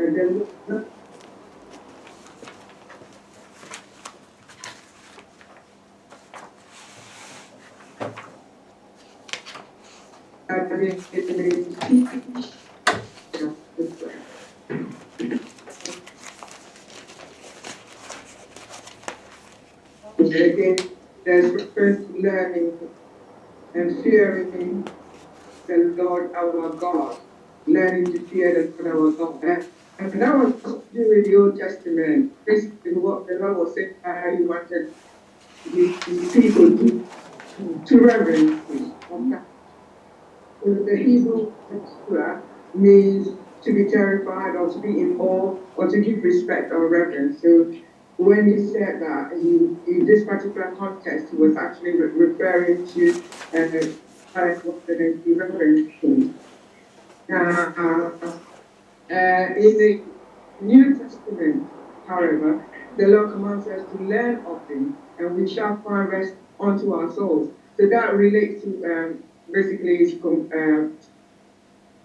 Again, there's reference to learning and fearing the Lord our God, learning to fear the Lord our God. And that was during the Old Testament, basically what the Lord was saying, how He wanted His people to reverence Him. So the Hebrew surah means to be terrified or to be in awe or to give respect or reverence. So when he said that, in this particular context, he was actually referring to the reverence king. In the New Testament, however, the Lord commands us to learn of Him, and we shall find rest unto our souls. So that relates to basically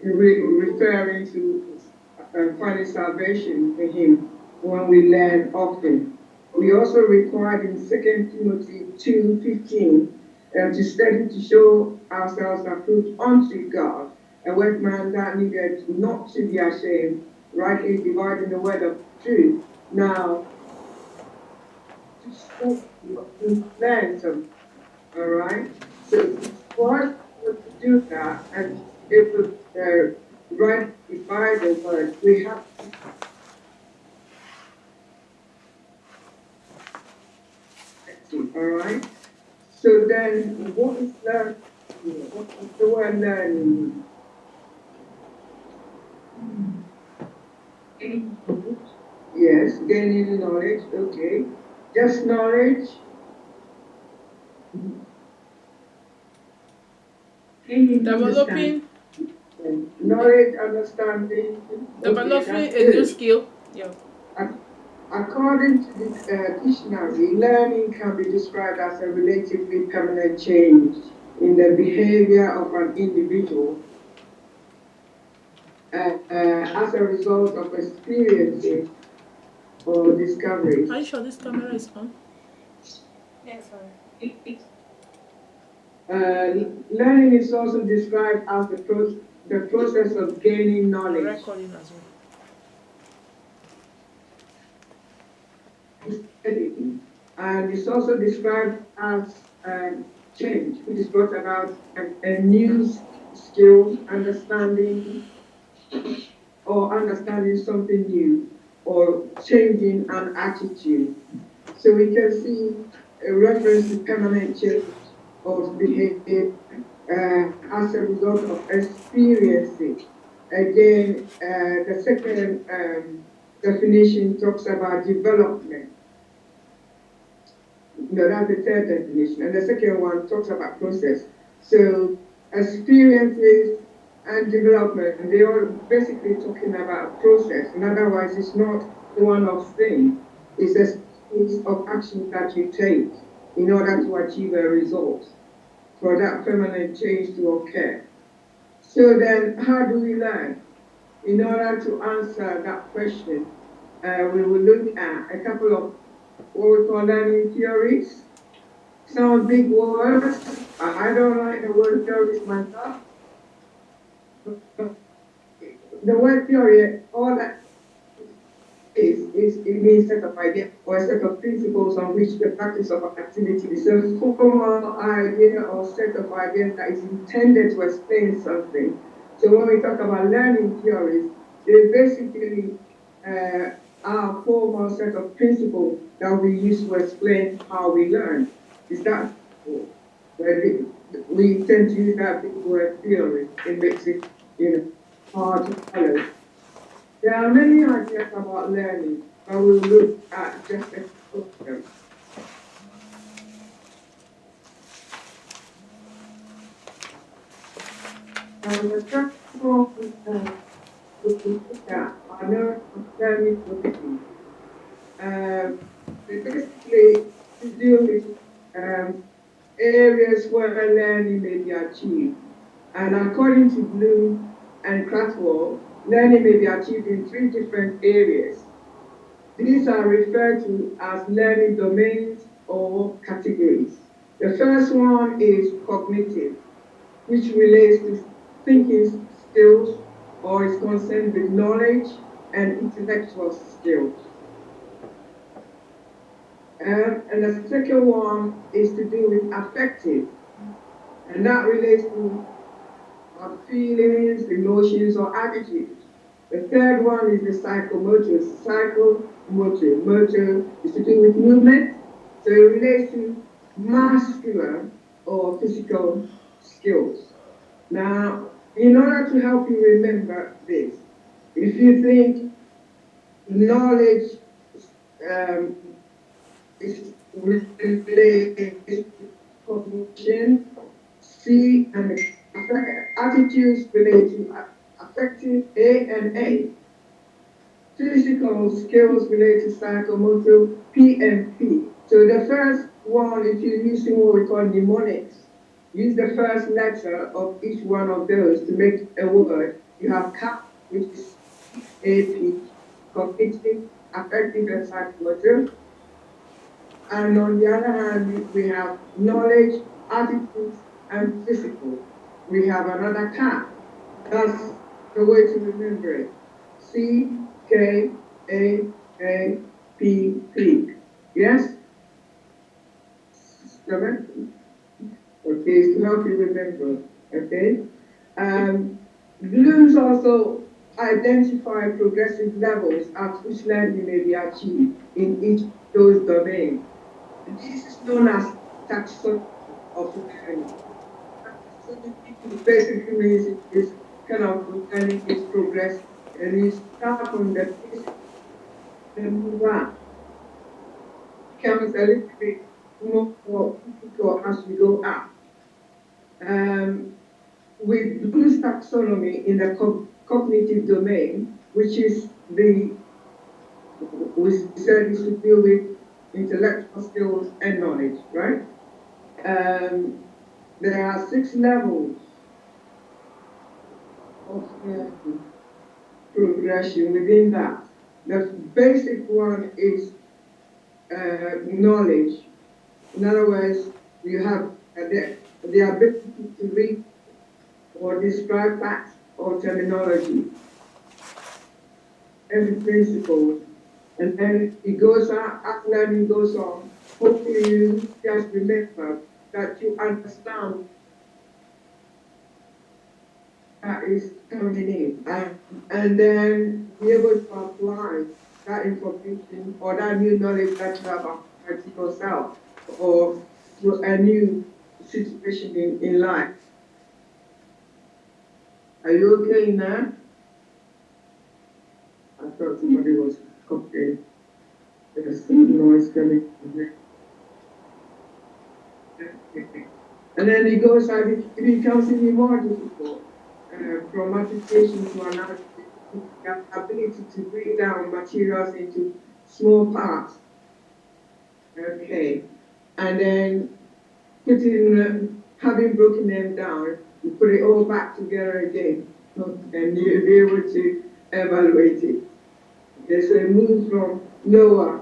referring to finding salvation in Him when we learn of Him. We also required in 2 Timothy 2:15 to study to show ourselves approved unto God, a workman that needed not to be ashamed, rightly dividing the word of truth. Now, to learn something, all right? So for us to do that and if we rectify the word, we have to, all right? So then what is learning? What is the word learning? Yes, gaining knowledge, okay. Just knowledge. Developing. Knowledge, understanding. Developing a new skill. Yeah. According to the dictionary, learning can be described as a relatively permanent change in the behavior of an individual as a result of experiences or discoveries. Are you sure this camera is on? Yes, sir. Learning is also described as the process of gaining knowledge. Recording as well. And it's also described as change, which is brought about a new skill, understanding, or understanding something new, or changing an attitude. So we can see a reference to permanent change of behavior as a result of experiencing. Again, the second definition talks about development. No, that's the third definition. And the second one talks about process. So experiences and development, they are basically talking about process. In other words, it's not one-off thing. It's a series of actions that you take in order to achieve a result for that permanent change to occur. So then, how do we learn? In order to answer that question, we will look at a couple of what we call learning theories. Some big words. I don't like the word theories myself. The word theory, all that is it means set of ideas or a set of principles on which the practice of an activity is a formal idea or set of ideas that is intended to explain something. So when we talk about learning theories, they basically are a formal set of principles that we use to explain how we learn. Is that we tend to use that big word theory? It makes it hard to follow. There are many ideas about learning, but we'll look at just a few of them. The first one we look at are learning processes. Basically to deal with areas where learning may be achieved. And according to Bloom and Cratwell, learning may be achieved in three different areas. These are referred to as learning domains or categories. The first one is cognitive, which relates to thinking skills or is concerned with knowledge and intellectual skills. And the second one is to do with affective, and that relates to our feelings, emotions, or attitudes. The third one is the psychomotor. Motor is to do with movement, so it relates to muscular or physical skills. Now, in order to help you remember this, if you think knowledge is related to cognition, C and attitudes related to affective, A and A. Physical skills related to psychomotor, P and P. So the first one, if you're using what we call mnemonics, use the first letter of each one of those to make a word. You have CAP, which is AP, cognitive, affective, and psychomotor. And on the other hand, we have knowledge, attitudes, and physical. We have another CAP. That's the way to remember it. C, K, A, P, P. Yes? Correct? Okay, it's to help you remember. Okay? Bloom's also identify progressive levels at which learning may be achieved in each of those domains. This is known as taxonomy of learning. Basically means it's kind of learning is progress, and you start from the basic and move on. Becomes a little bit more difficult as we go up. With Bloom's taxonomy in the cognitive domain, which is we said is to deal with intellectual skills and knowledge, right? There are 6 levels of progression within that. The basic one is knowledge. In other words, you have the ability to read or describe facts or terminology and principles. And then it goes on, as learning goes on, hopefully you just remember that you understand that is coming in, and then be able to apply that information or that new knowledge that you have applied to yourself or to a new situation in life. Are you okay now? I thought somebody was okay. There's some noise coming from here. And then it goes, it becomes even more difficult from application to analysis, the ability to break down materials into small parts. Okay. And then having broken them down, you put it all back together again, and you'll be able to evaluate it. Okay, so it moves from lower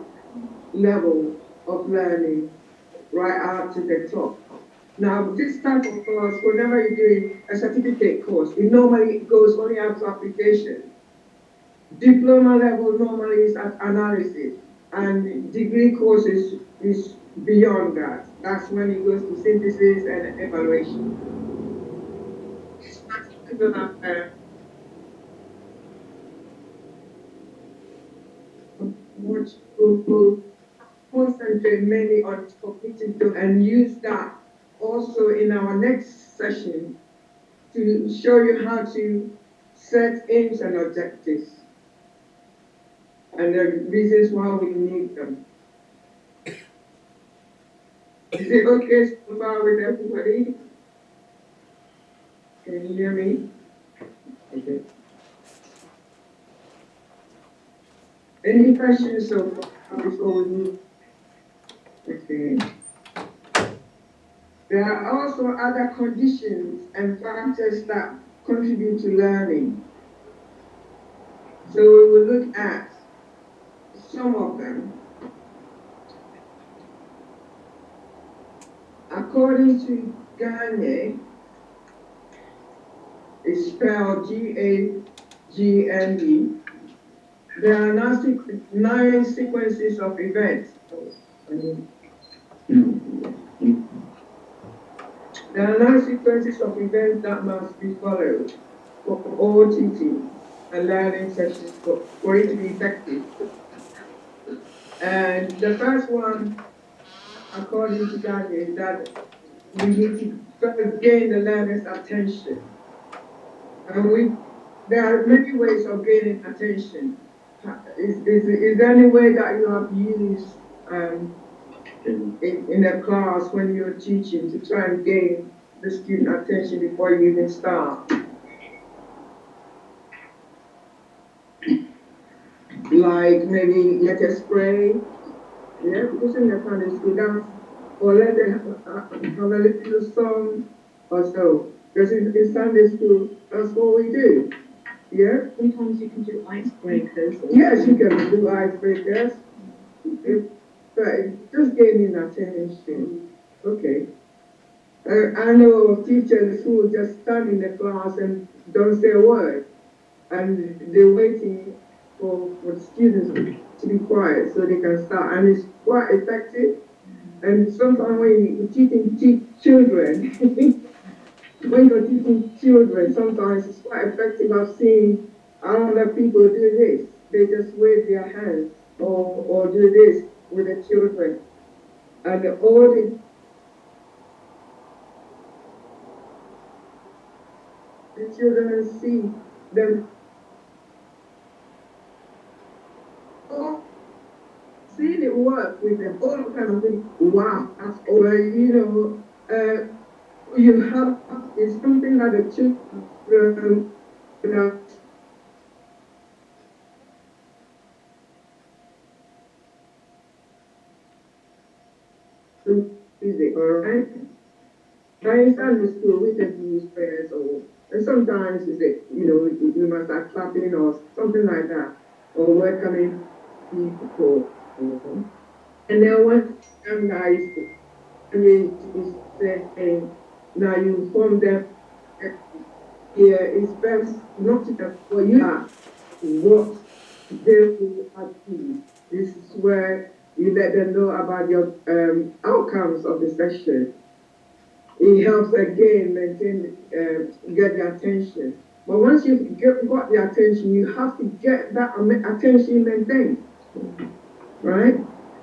level of learning right up to the top. Now, this type of course, whenever you're doing a certificate course, it normally goes only up to application. Diploma level normally is at analysis, and degree courses is beyond that. That's when it goes to synthesis and evaluation. This particular which will concentrate mainly on cognitive and use that also in our next session to show you how to set aims and objectives and the reasons why we need them. Is it okay so far with everybody? Can you hear me? Okay. Any questions so far before we move? Okay. There are also other conditions and factors that contribute to learning. So we will look at some of them. According to Gagne, it's spelled Gagne, there are nine sequences of events. There are 9 sequences of events that must be followed for all teaching and learning sessions for it to be effective. And the first one, according to Gagne, is that we need to first gain the learner's attention. And there are many ways of gaining attention. Is there any way that you have used in a class when you're teaching to try and gain the student attention before you even start? Like maybe let us pray, yeah, because in the Sunday school dance, or let them have a little song or so. Because in Sunday school, that's what we do. Yeah? Sometimes you can do icebreakers. Yes, you can do icebreakers. But just gaining attention. Okay. I know of teachers who just stand in the class and don't say a word. And they're waiting for the students to be quiet so they can start. And it's quite effective. And sometimes when you're teaching children, when you're teaching children, sometimes it's quite effective. I've seen other people do this. They just wave their hands or do this with the children. And all the children see them. Oh, seeing it work with them, all kind of thing. Wow, that's over. You have, it's something that the children, music, all right? Now in Sunday school, we tend to use prayers, and sometimes we must start clapping or something like that, or welcoming people. And then one young guy is saying, now you form them here, it's best not to for you are what they will achieve. This is where you let them know about your outcomes of the session. It helps again maintain, get their attention. But once you've got the attention, you have to get that attention maintained, right?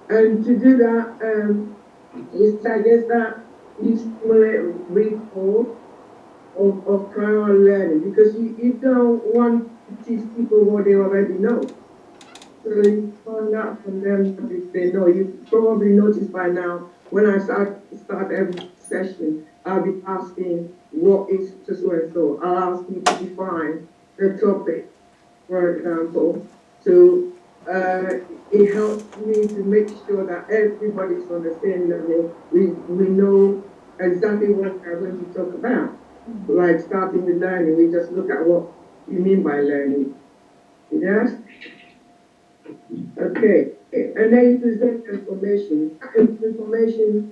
And to do that, it's, I guess, that you stimulate recall of prior learning, because you don't want to teach people what they already know. So you find out from them if they know. You probably noticed by now, when I start every session, I'll be asking, what is so and so? I'll ask you to define the topic, for example. So it helps me to make sure that everybody's on the same level. We know exactly what we're going to talk about. Like starting with learning, we just look at what you mean by learning. Yes? Okay. And then you present information. Information,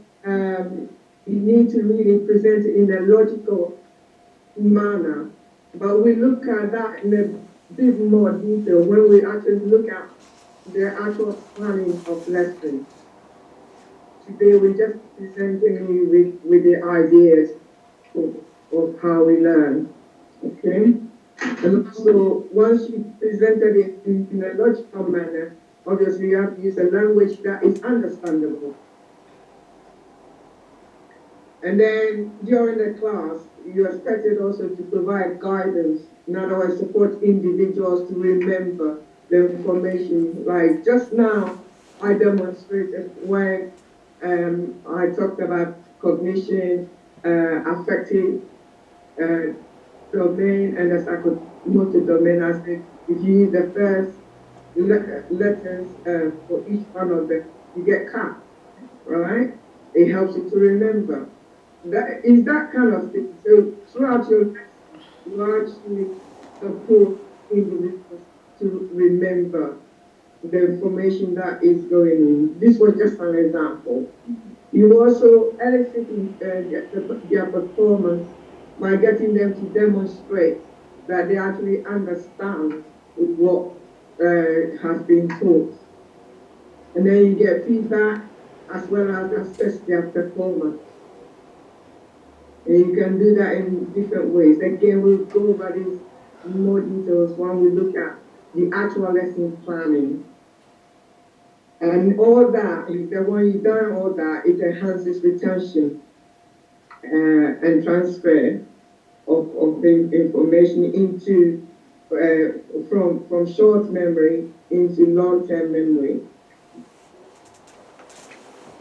you need to really present it in a logical manner. But we look at that in a bit more detail when we actually look at the actual planning of lessons. Today we're just presenting you with the ideas of how we learn. Okay? And also, once you presented it in a logical manner, obviously you have to use a language that is understandable. And then during the class, you're expected also to provide guidance, in other words, support individuals to remember the information. Like just now, I demonstrated when I talked about cognition, affective domain, and the psychomotor domain. I said, if you use the first letters for each one of them, you get CAP, right? It helps you to remember. That is that kind of thing. So throughout your lesson, you actually support individuals to to remember the information that is going in. This was just an example. You also elicit their performance by getting them to demonstrate that they actually understand what has been taught. And then you get feedback as well as assess their performance. And you can do that in different ways. Again, we'll go over these more details when we look at the actual lesson planning. And all that, when you've done all that, it enhances retention and transfer of the information into from short memory into long-term memory.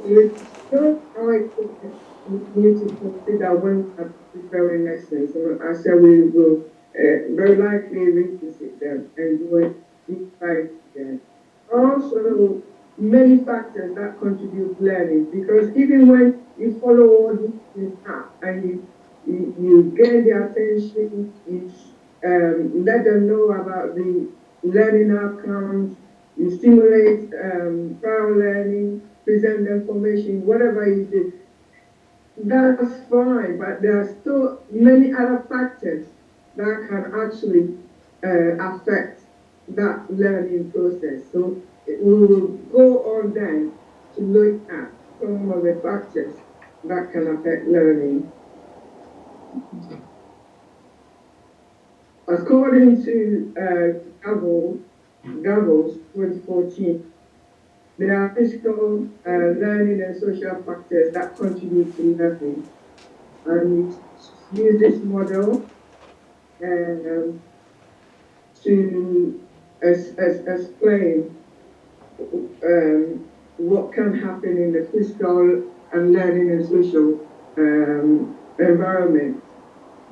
It's so important we need to consider when preparing lessons. And I said we will very likely revisit them and do it deep dive again. Also, many factors that contribute to learning, because even when you follow all these things up and you gain their attention, you let them know about the learning outcomes, you stimulate prior learning, present the information, whatever you do, that's fine, but there are still many other factors that can actually affect that learning process. So we will go on then to look at some of the factors that can affect learning. According to Gables 2014, there are physical, learning and social factors that contribute to learning. And we use this model to explain what can happen in the physical and learning and social environment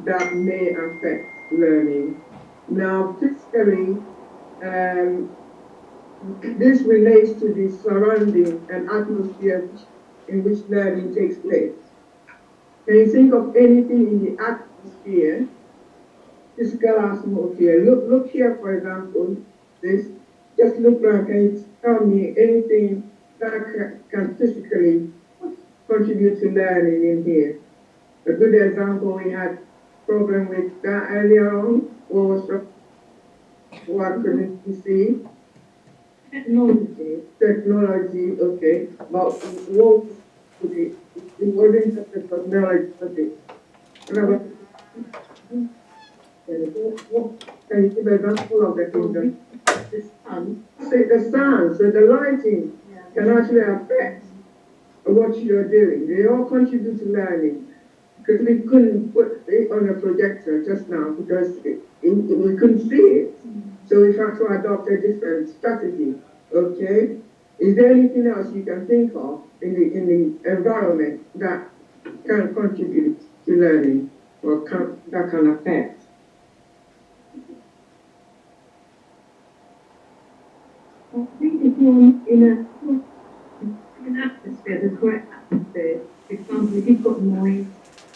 that may affect learning. Now, physically, this relates to the surrounding and atmosphere in which learning takes place. Can you think of anything in the atmosphere, physical atmosphere? Look here, for example, this. Just look around. Can you tell me anything that can physically contribute to learning in here? A good example, we had problem with that earlier on. What couldn't you see? Technology, okay. But what would it wasn't just the technology, was it? What can you give an example of the things? The sun. Say the sun, so the lighting can actually affect what you're doing. They all contribute to learning. Because we couldn't put it on a projector just now because we couldn't see it. So we have to adopt a different strategy. Okay? Is there anything else you can think of in the environment that can contribute to learning or that can affect? I think if you're in an atmosphere, the correct atmosphere, for example, if you've got noise,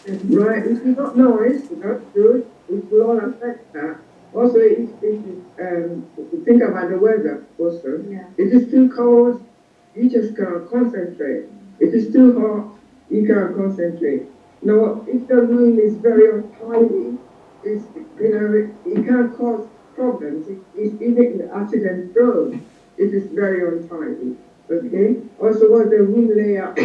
right, if you've got noise, that's good. It will all affect that. Also, if you think about the weather, also, if it's too cold, you just can't concentrate. If it's too hot, you can't concentrate. Now, if the room is very untidy, it can cause problems. It's even accident prone if it's very untidy. Okay. Also, what's the room layout?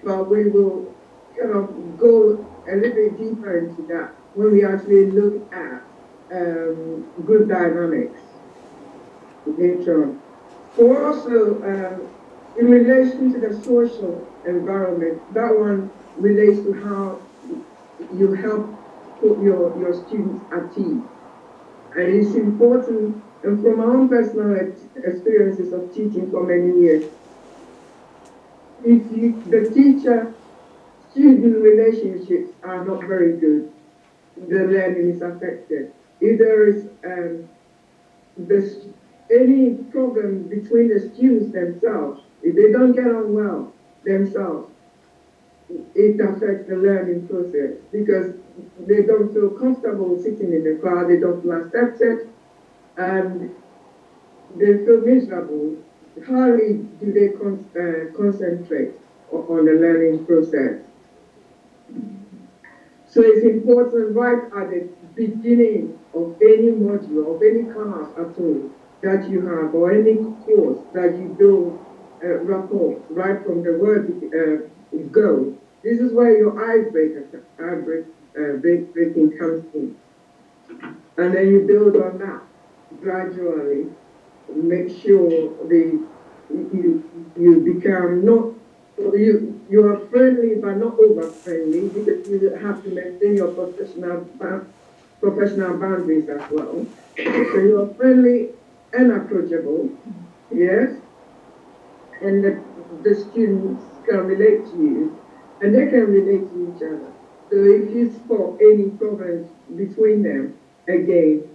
But we will kind of go a little bit deeper into that when we actually look at group dynamics later on. So also, in relation to the social environment, that one relates to how you help put your students at ease. And it's important, and from my own personal experiences of teaching for many years, if the teacher-student relationships are not very good, the learning is affected. If there is any problem between the students themselves, if they don't get on well themselves, it affects the learning process because they don't feel comfortable sitting in the class, they don't feel accepted, and they feel miserable, hardly do they concentrate on the learning process. So it's important right at the beginning of any module, of any class at all that you have, or any course that you do rapport right from the word go. This is where your breaking comes in. And then you build on that gradually. Make sure you become not you are friendly but not over friendly, because you have to maintain your professional boundaries as well. So you are friendly and approachable, yes, and the students can relate to you, and they can relate to each other. So if you spot any problems between them, again,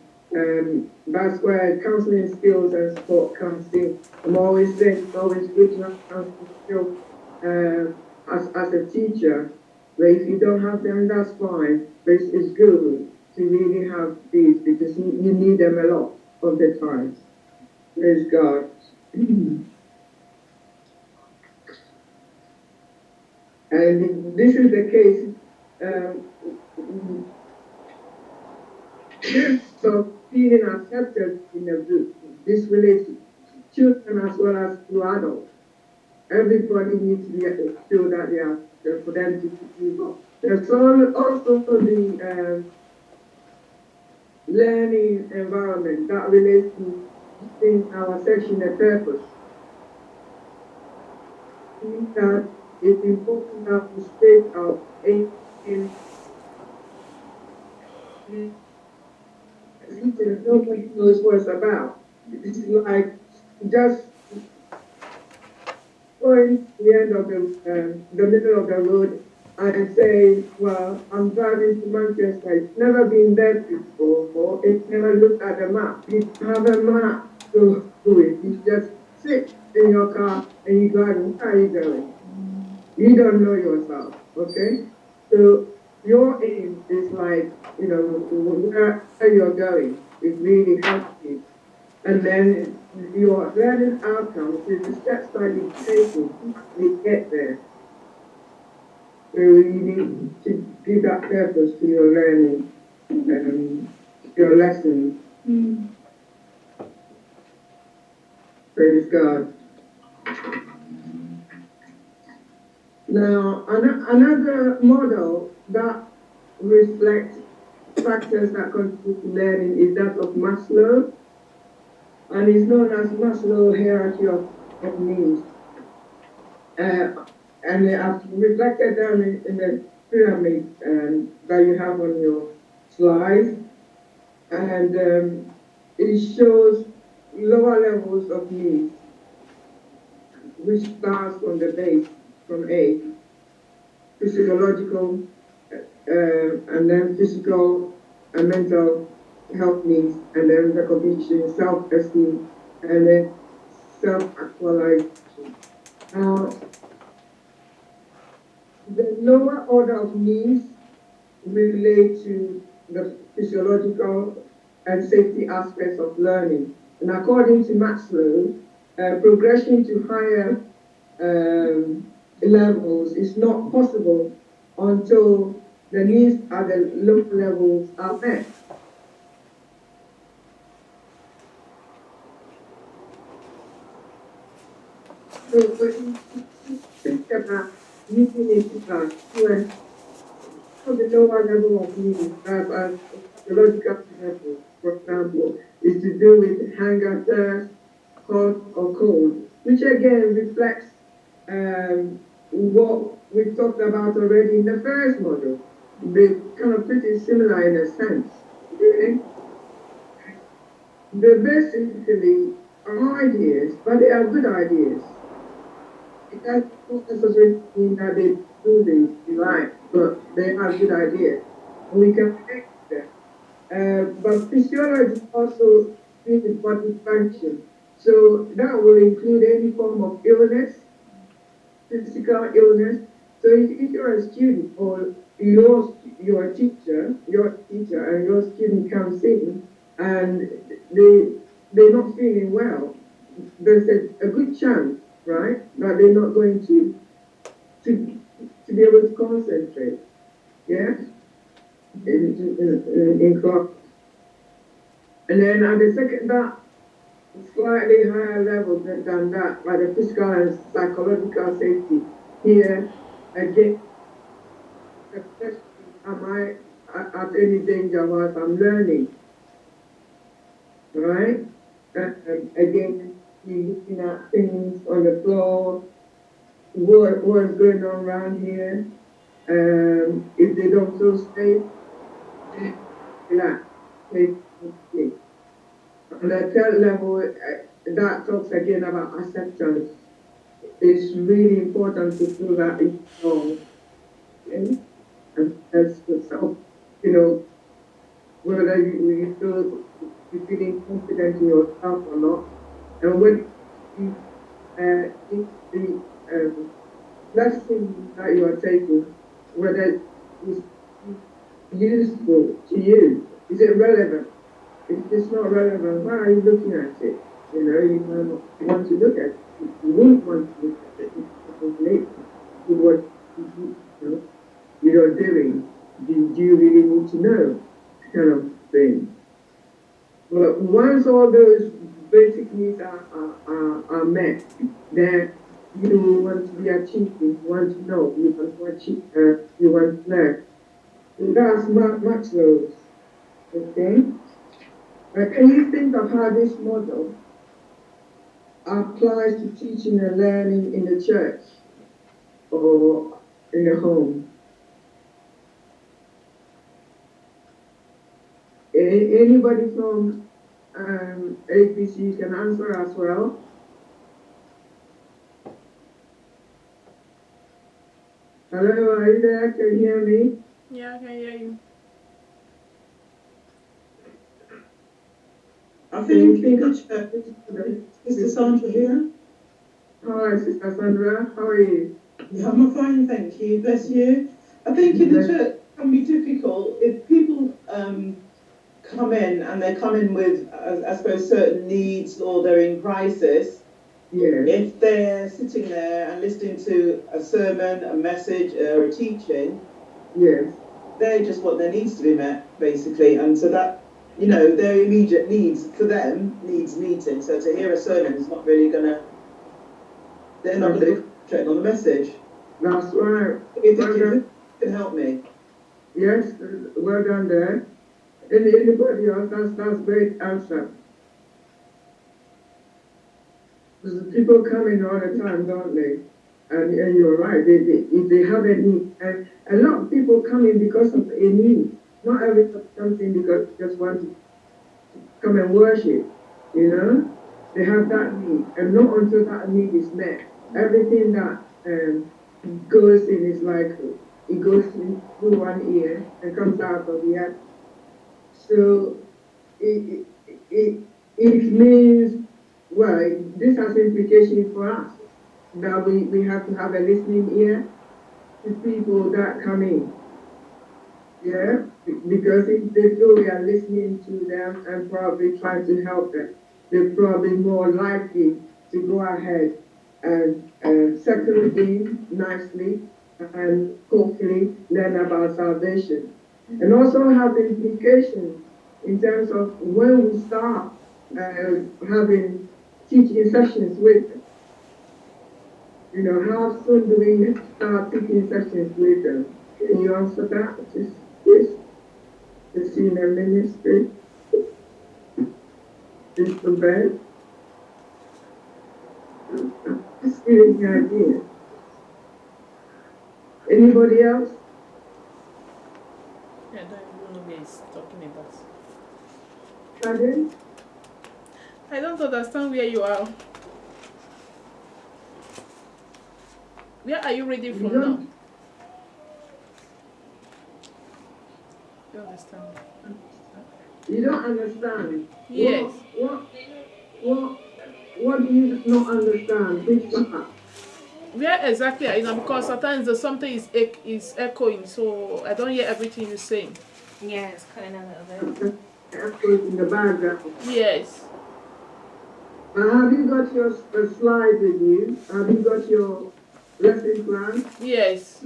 that's where counseling skills and support comes in. I'm always saying, it's always good to have counseling skills as a teacher. But if you don't have them, that's fine. But it's good to really have these, because you need them a lot of the time. Praise God. And this is the case. So feeling accepted in a group. This relates to children as well as to adults. Everybody needs to feel that they are for them to move on. There's also the learning environment that relates to giving our section a purpose. That it's important that we state our aim in nobody knows what it's about. This is like just going to the end of the middle of the road and say, well, I'm driving to Manchester. It's never been there before, or it's never looked at the map. You have a map to do it. You just sit in your car and you drive. Where are you going? You don't know yourself, okay? So your aim is like, where you're going. It really helps you. And then your learning outcomes is the steps that you take to get there. So you need to give that purpose to your learning, your lessons. Praise God. Now, another model that reflects factors that contribute to learning is that of Maslow, and it's known as Maslow hierarchy of needs. And I've reflected down in the pyramid that you have on your slide, and it shows lower levels of needs, which starts from the base, from A, physiological, and then physical and mental health needs, and then recognition, self-esteem, and then self-actualization. Now, the lower order of needs relate to the physiological and safety aspects of learning. And according to Maslow, progression to higher levels is not possible until the needs at the lower levels are met. So when you think about using it to the lower level of needs, as physiological level, for example, is to do with hunger, thirst, hot or cold, which again reflects what we talked about already in the first model. They're kind of pretty similar in a sense. Okay? They basically are ideas, but they are good ideas. It doesn't necessarily mean that they do this right, but they are good ideas. And we can fix them. But physiology also is body function. So that will include any form of illness, physical illness. So if you're a student or your teacher and your student comes in and they're not feeling well, there's a good chance, right, that they're not going to be able to concentrate. Yeah, in class. And then at the second that slightly higher level than that, like the physical and psychological safety. Here again, the question, am I at any danger whilst I'm learning? Right? Again, you're looking at things on the floor, what's going on around here. If they don't feel safe, relax, take it. On the third level, that talks again about acceptance. It's really important to feel that it's wrong. Okay? And that's yourself, whether you feel you're feeling confident in yourself or not. And when if the lesson that you are taking, whether it's useful to you, is it relevant? If it's not relevant, why are you looking at it? You might not want to look at it. You won't want to look at it. It's related to what you're doing. Do you really need to know? Kind of thing. But once all those basic needs are met, then you want to be achieving, you want to know, you want to achieve, you want to learn. And that's Maslow's, okay? But can you think of how this model applies to teaching and learning in the church or in the home? Anybody from APC can answer as well. Hello, are you there? Can you hear me? Yeah, I can hear you. I think in the church, Sister Sandra here. Hi, Sister Sandra. How are you? Yeah, I'm fine, thank you. Bless you. I think in the church it can be difficult if people come in and they come in with, I suppose, certain needs or they're in crisis. Yes. If they're sitting there and listening to a sermon, a message, or a teaching, Yes. they just want their needs to be met, basically. And so that, their immediate needs for them needs meeting. So to hear a sermon is not really they're not going to concentrate on the message. That's right. You can help me. Yes, well done there. Anybody else? That's great answer. Because people come in all the time, don't they? And you're right. If they have a need, and a lot of people come in because of a need. Not everybody comes in because they just want to come and worship. They have that need, and not until that need is met. Everything that goes in is like it goes in through one ear and comes out of the other. So it means, well, this has implications for us, that we have to have a listening ear to people that come in. Yeah, because if they feel we are listening to them and probably trying to help them, they're probably more likely to go ahead and settle in nicely and hopefully learn about salvation. And also have implications in terms of when we start having teaching sessions with them. How soon do we start teaching sessions with them? Can you answer that? Yes. The senior ministry. Is the best. Just giving the idea. Anybody else? I don't even know what he's talking about. Pardon? I don't understand where you are. Where are you reading from now? You understand? You don't understand? Yes. What do you not understand? Which part? Where exactly are you now? Because sometimes there's something is echoing, so I don't hear everything you're saying. Yeah, it's cutting a little bit. Echoes in the background. Yes. Have you got your slide with you? Have you got your lesson plan? Yes.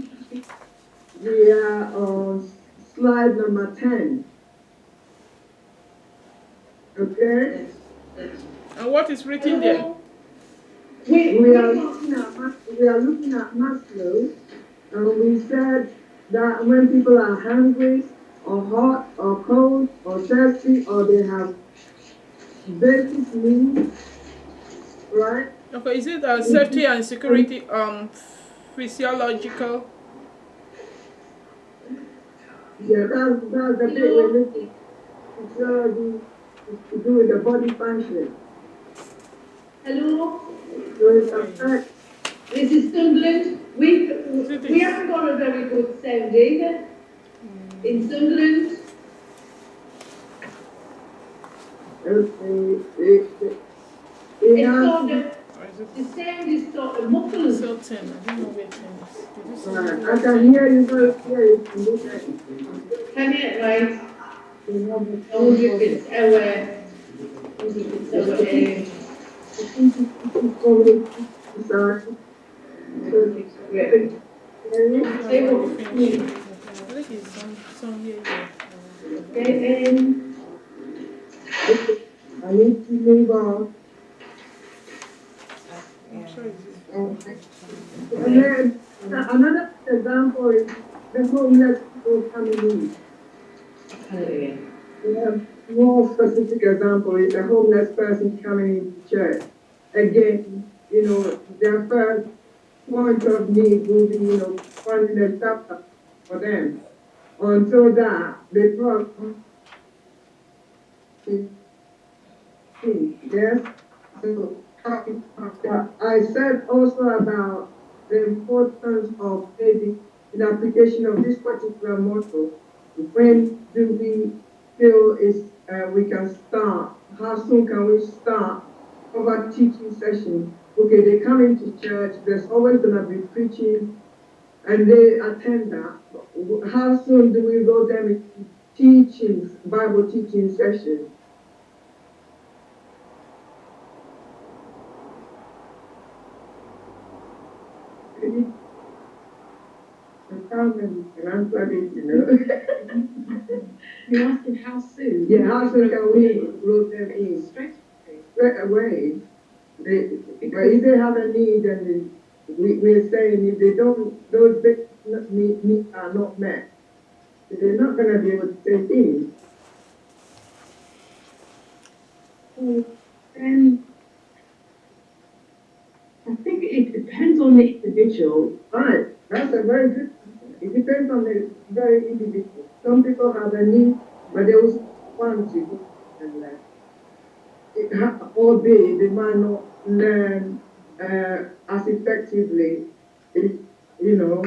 We are on slide number 10. Okay? And what is written there? We are looking at Maslow, and we said that when people are hungry, or hot, or cold, or thirsty, or they have basic needs, right? Okay, is it safety and security physiological? Yeah, that's the bit we're looking at. Physiology is to do with the body function. Hello, So it affects, Mrs. Sunderland. We haven't got a very good sound either. In Sunderland, it's sort of, Or is it the sound is sort of muffled. still 10? I don't know where 10 is. Did you say I can hear you very clearly from this end. Can you, right? You know, the I wonder if it's our, sorry. Say what? I think it's some here. I need to move on. I'm sure it's And then another example is the homeless people coming in. We have more specific example is a homeless person coming into church. Again, you know, their first point of need will be, you know, finding a shelter for them. Until that, they probably, yes. So, I said also about the importance of maybe in application of this particular motto. When do we feel is we can start? How soon can we start our teaching session? Okay, they come into church. There's always gonna be preaching, and they attend that. How soon do we go them into teaching, Bible teaching session? Can answer this, you know. You're asking how soon? Yeah, how soon can we roll them in? Straight. Straight away. But if they have a need, and we're saying if they don't, those basic needs are not met, they're not going to be able to take in. Then I think it depends on the individual. Right, that's a very good. It depends on the very individual. Some people have a need, but they also want to. Albeit they might not learn as effectively, you know,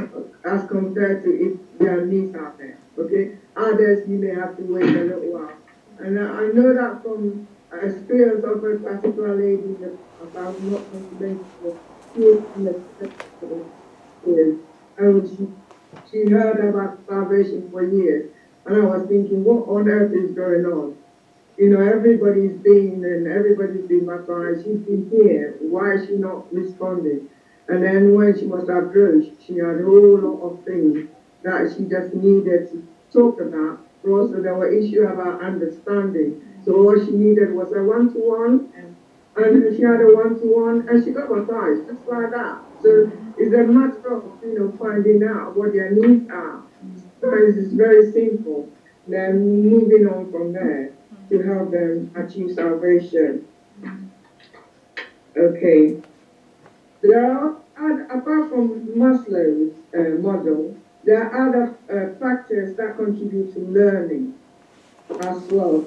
as compared to if their needs are there. Okay, others you may have to wait a little while, and I know that from experience of a particular lady that about not confident for and she heard about salvation for years, and I was thinking, what on earth is going on? You know, everybody's been and everybody's been baptized. She's been here. Why is she not responding? And then when she was approached, she had a whole lot of things that she just needed to talk about. But also there were issues about understanding. So all she needed was a one-to-one, and she had a one-to-one, and she got baptized just like that. So it's a matter of, you know, finding out what their needs are. Sometimes it's very simple. Then moving on from there to help them achieve salvation. Okay. There are, apart from Maslow's model, there are other factors that contribute to learning as well.